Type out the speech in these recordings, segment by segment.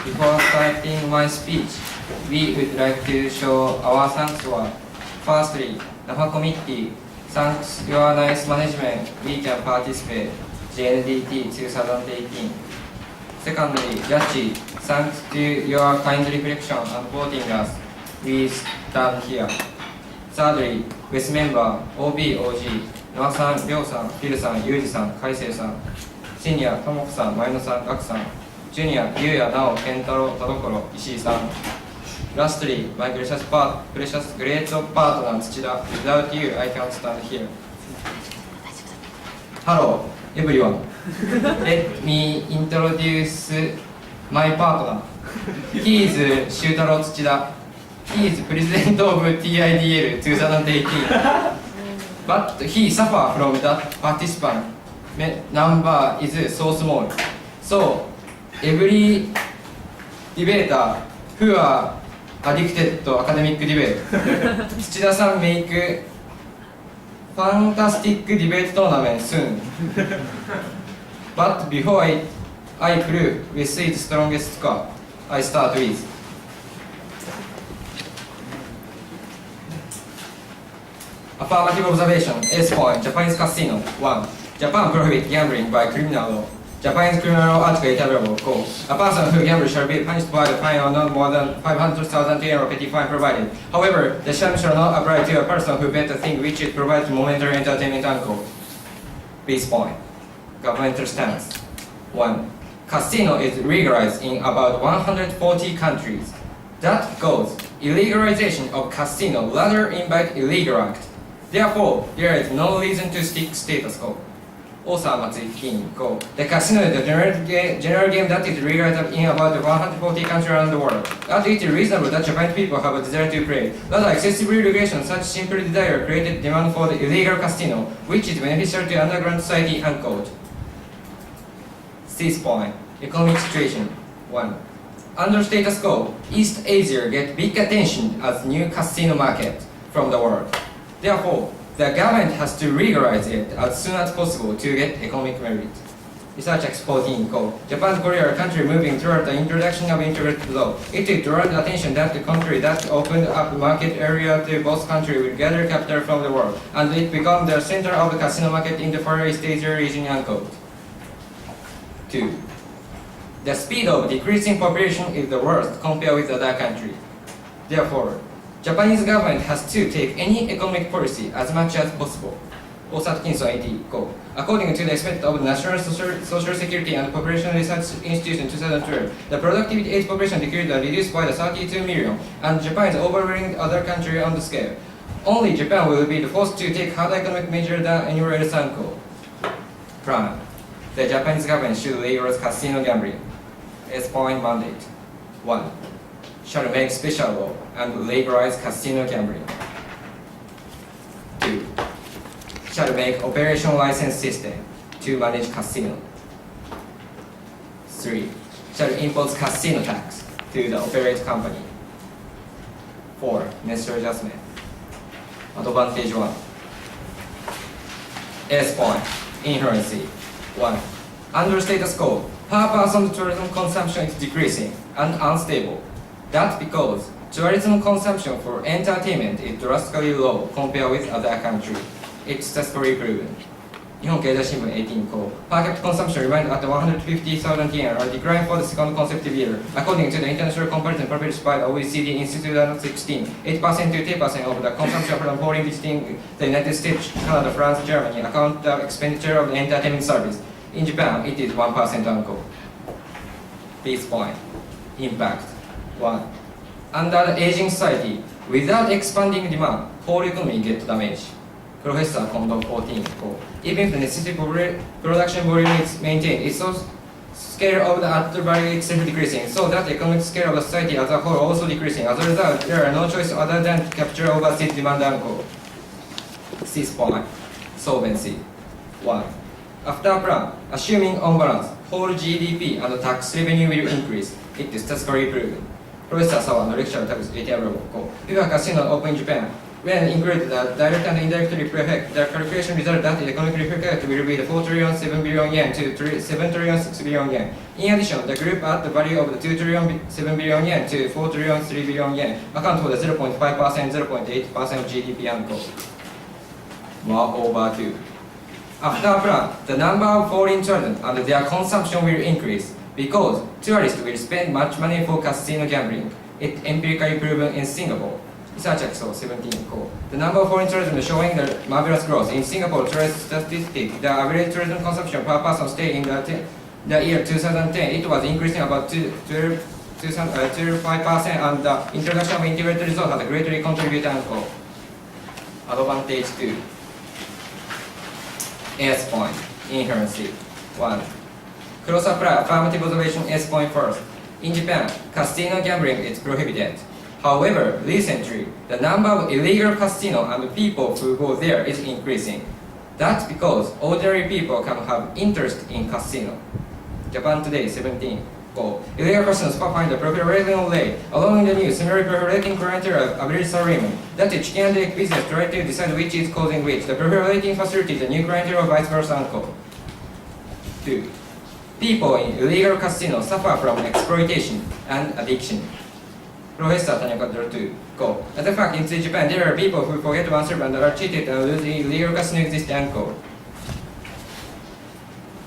Before starting my speech, we would like to show our thanks to firstly, NAFA committee, thanks your nice management, we can participate JNDT 2018. Secondly, Judge, thanks to your kind reflection and voting us, we stand here. Thirdly, Wess member, OB, OG, 野さん、りょうさん、フィルさん、ユージさん、海星さん、シニア、ともこさん、前野さん、ガクさん、ジュニア、ゆうや、なお、健太郎、田所、石井さん。Lastly, my precious great partner, 土田. Without you, I can't stand here. Hello, everyone. Let me introduce my partner. He is 修太郎土田. He is president of TIDL 2018. But he suffered from that participant number is so small. So every debater who are addicted to academic debate, 土田さん make fantastic debate tournament soon. But before I prove Wess-A is strongest score, I start with affirmative observation. S point. Japanese casino. 1. Japan prohibit gambling by criminal law. Japanese criminal law article 8 Go. A person who gambles shall be punished by the fine or not more than 500,000 yen or petty fine provided. However, the sham shall not apply to a person who bet a thing which it provides momentary entertainment. Unquote. Base point. Governmental stance. 1. Casino is legalized in about 140 countries. That goes. Illegalization of casino rather invite illegal act. Therefore, there is no reason to stick status quo. Also, Go. The casino is the general game that is legalized in about 140 countries around the world. That it is reasonable that Japanese people have a desire to play. Rather, excessive regulation, such simple desire created demand for the illegal casino, which is beneficial to underground society. Unquote. 6 point. Economic situation. 1. Under status quo, East Asia get big attention as new casino market from the world. Therefore, the government has to legalize it as soon as possible to get economic merit. Research X 14. Japan and Korea are a country moving toward the introduction of integrated law. It is drawn the attention that the country that opened up market area to both countries will gather capital from the world, and it becomes the center of the casino market in the Far East Asia region. Unquote. 2. The speed of decreasing population is the worst compared with other countries. Therefore, Japanese government has to take any economic policy as much as possible. Atkinson 80. According to the estimate of the National Social Security and Population Research Institute in 2012, the productivity age population decreased and reduced by the 32 million, and Japan is overwhelming other countries on the scale. Only Japan will be the forced to take harder economic measures than anywhere else. Plan. The Japanese government should legalize casino gambling. S point mandate. 1. Shall make special law and legalize casino gambling. 2. Shall make operation license system to manage casino. 3. Shall impose casino tax to the operate company. 4. Necessary adjustment. Advantage 1. S point. Influence. 1. Under status quo, per person tourism consumption is decreasing and unstable. That's because tourism consumption for entertainment is drastically low compared with other countries. It's successfully proven. 日本経済新聞18 Per capita consumption remained at 150,000 yen, a decline for the second consecutive year. According to the international comparison published by the OECD in 2016, 8% to 10% of the consumption from foreign visiting the United States, Canada, France, Germany account the expenditure of the entertainment service. In Japan, it is 1%. Unquote. This point. Impact. 1. Under the aging society, without expanding demand, whole economy gets damaged. Professor Kondo 14. Even if the necessary production volume is maintained, its scale of the added value itself decreasing, so that the economic scale of the society as a whole also decreasing. As a result, there are no choice other than to capture overseas demand. Unquote. 6 point. Solvency. 1. After a plan, assuming on balance, whole GDP and tax revenue will increase. It is statistically proven. Professor Sawa のレクチャーのタグ8 If a casino open in Japan, When included the direct and indirect effect, the calculation result that the economic effect will be the 4 trillion 7 billion yen to 7 trillion 6 billion yen. In addition, the group at the value of the 2 trillion 7 billion yen to 4 trillion 3 billion yen account for the 0.5%, 0.8% of GDP unquote. Moreover, too. After a plan, the number of foreign tourism and their consumption will increase because tourists will spend much money for casino gambling. It empirically proven in Singapore. Research episode 17. The number of foreign tourism is showing the marvelous growth. In Singapore tourist statistics, the average tourism consumption per person stay in the year 2010, it was increasing about 25%, and the introduction of integrated resort has greatly contributed. Advantage 2. S point, inherency. 1. Cross apply affirmative observation S point first. In Japan, casino gambling is prohibited. However, recently, the number of illegal casinos and the people who go there is increasing. That's because ordinary people can have interest in casino. Japan Today 17. Illegal casinos find the proliferation rate, allowing the new similarly proliferating criteria of average salaryman. That the chicken and egg business try to decide which is causing which. The proliferating facility, the new criteria of vice versa. 2. People in illegal casinos suffer from exploitation and addiction. Professor Tanaka 2. As a fact, in Japan, there are people who forget to answer and are cheated and lose illegal casino existence.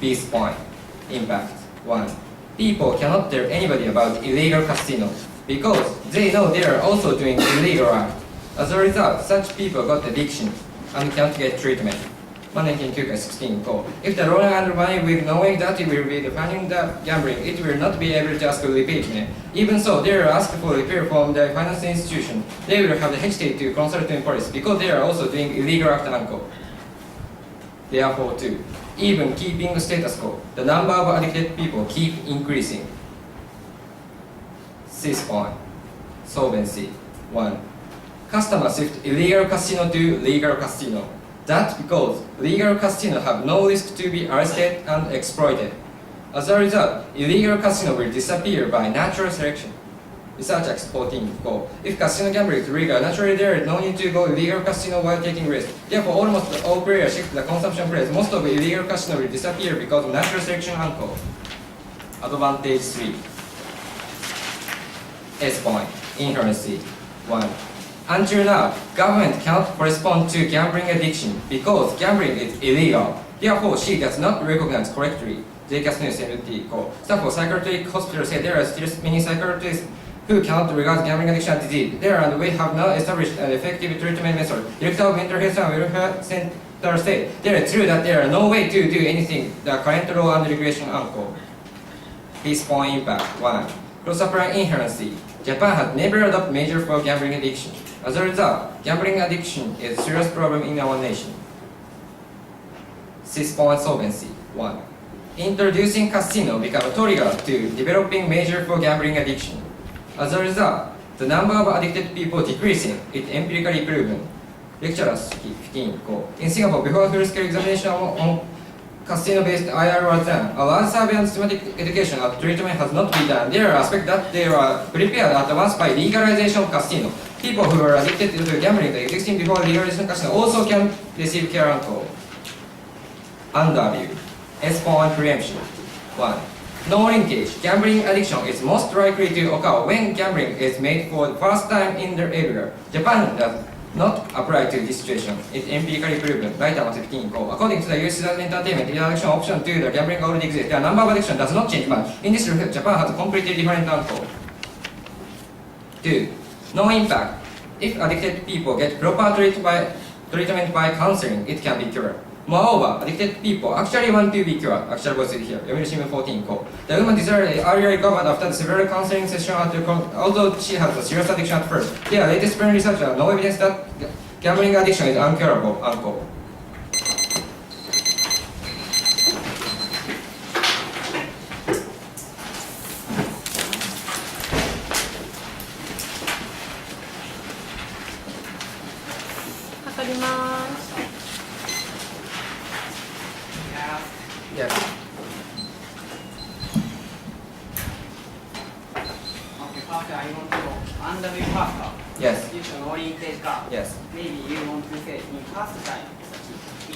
Peace point. Impact. 1. People cannot tell anybody about illegal casinos because they know they are also doing illegal act. As a result, such people got addiction and can't get treatment. 1916. If the loan and money with knowing that it will be funding the gambling, it will not be able to ask for repayment. Even so, they are asked for repair from the financial institution. They will have hesitate to consult the police because they are also doing illegal act. Therefore, too, even keeping the status quo, the number of addicted people keep increasing. 6 point. Solvency. 1. Customers shift illegal casino to legal casino. That's because legal casinos have no risk to be arrested and exploited. As a result, illegal casino will disappear by natural selection. Research X 14. If casino gambling is legal, naturally there is no need to go illegal casino while taking risk. Therefore, almost all players shift to the consumption place. Most of illegal casino will disappear because of natural selection. Advantage 3. S point. Inherency. 1. Until now, government cannot correspond to gambling addiction because gambling is illegal. Therefore, she does not recognize correctly. JNDT. Staff of psychiatric hospital say there are still many psychiatrists who cannot regard gambling addiction as disease. There and we have not established an effective treatment method. Director of Mental Health and Welfare Center said there is true that there are no way to do anything. The current law and regulation. Peace point impact. 1. Cross-apply inherency. Japan has never adopted measures for gambling addiction. As a result, gambling addiction is a serious problem in our nation. 6 point solvency. 1. Introducing casino became a trigger to developing measures for gambling addiction. As a result, the number of addicted people decreasing is empirically proven. Lecture 15. In Singapore, before full-scale examination on casino-based IR was done, a large survey and systematic education of treatment has not been done. There are aspects that they were prepared at once by legalization of casino. People who are addicted to gambling that existing before legalization of casino also can receive care and call. Underview. S point preemption. 1. No linkage. Gambling addiction is most likely to occur when gambling is made for the first time in the area. Japan does not apply to this situation. It's empirically proven. Writer 15. According to the US entertainment, the addiction option to the gambling already exists. The number of addiction does not change much. In this respect, Japan has a completely different angle. 2. No impact. If addicted people get proper treatment by counseling, it can be cured. Moreover, addicted people actually want to be cured. Actual voice is here. Yomiuri 14. The woman desired earlier recovered after the several counseling sessions, although she has a serious addiction at first. There, latest brain research has no evidence that gambling addiction is uncurable. Unquote. Yes. Okay, first I want to underview faster. Yes. due to no linkage gap. Yes. Maybe you want to say in first time, we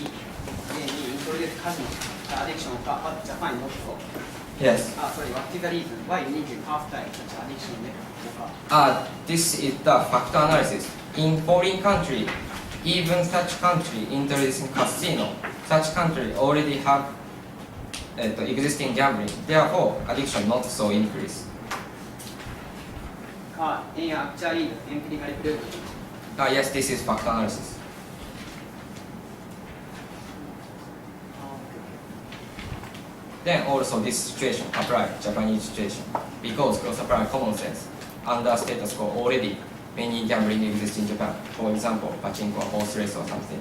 introduce casino addiction, but Japan not so. Yes. Sorry, what is the reason why you need to first time such addiction? This is the factor analysis. In foreign country, even such country introducing casino, such country already have existing gambling. Therefore, addiction not so increase. In actually empirically proven. Yes, this is factor analysis. Then also this situation apply Japanese situation because cross apply common sense under status quo already many gambling exists in Japan. For example, pachinko or horse race or something.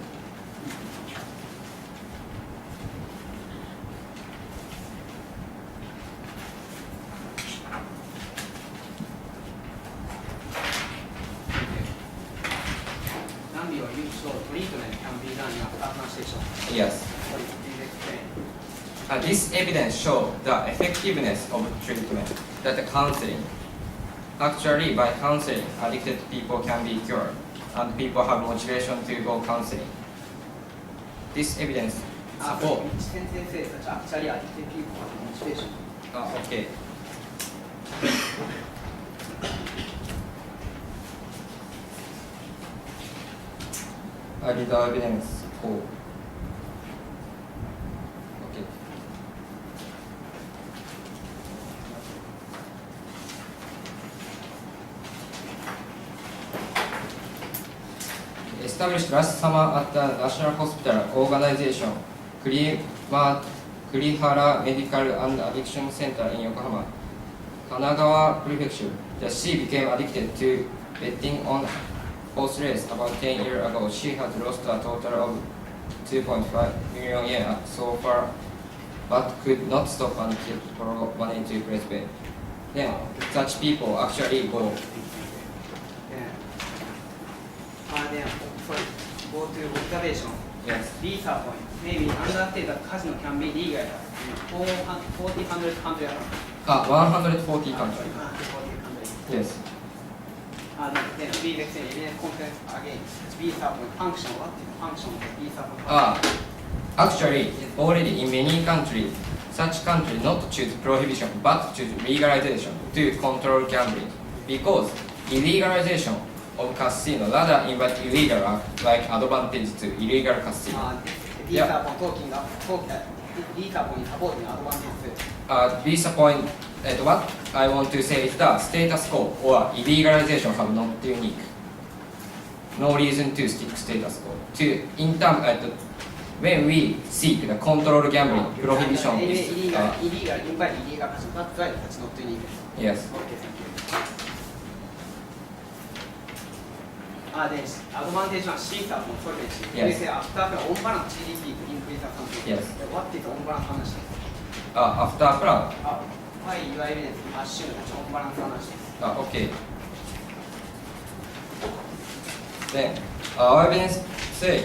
Treatment can be done in a partner session. Yes. This evidence shows the effectiveness of treatment, that the counseling. Actually, by counseling, addicted people can be cured, and people have motivation to go counseling. This evidence support. Actually, addicted people have motivation. Okay. I read the evidence. Cool. Okay. Established last summer at the National Hospital Organization, Kurihara Medical and Addiction Center in Yokohama, Kanagawa Prefecture. The she became addicted to betting on horse race about 10 years ago. She had lost a total of 2.5 million yen so far, but could not stop and kept money to place bet. Then such people actually go. Go to observation. Yes. Visa point. Maybe understand that casino can be legal in 140 countries. 140 countries. Yes. Then we explain evidence content again. Visa point function. What is the function of the visa point? Actually, already in many countries, such countries not choose prohibition but choose legalization to control gambling, because illegalization of casino rather invite illegal act like advantage to illegal casino. Visa point talking visa point supporting advantage. Visa point. What I want to say is the status quo or illegalization have not unique. No reason to stick status quo. In term, when we seek the control gambling, prohibition is illegal invite illegal casino. That's why that's not unique. Yes. Okay, thank you. There's advantage on visa point solvency. Yes. We say after the on balance GDP to increase or something. Yes. What is on balance analysis? After plan. Why your evidence assume on balance analysis? Okay. Then our evidence say.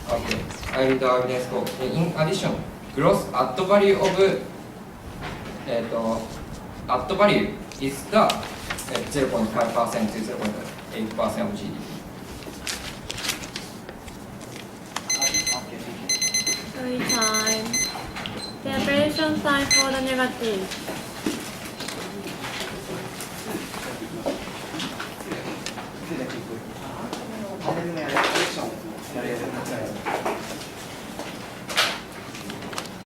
Okay. I read the evidence quote. In addition, gross add value of add value is the 0.5% to 0.8% of GDP. Story time. Preparation time for the negative.